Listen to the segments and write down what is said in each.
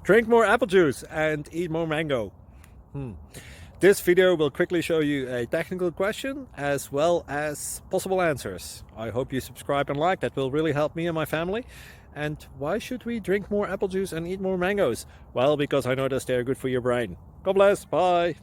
Drink more apple juice and eat more mango. This video will quickly show you a technical question as well as possible answers. I hope you subscribe and like, that will really help me and my family. And why should we drink more apple juice and eat more mangoes? Well, because I noticed they're good for your brain. God bless, bye.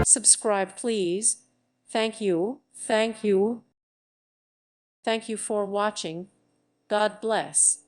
Subscribe, please. Thank you. Thank you. Thank you for watching. God bless.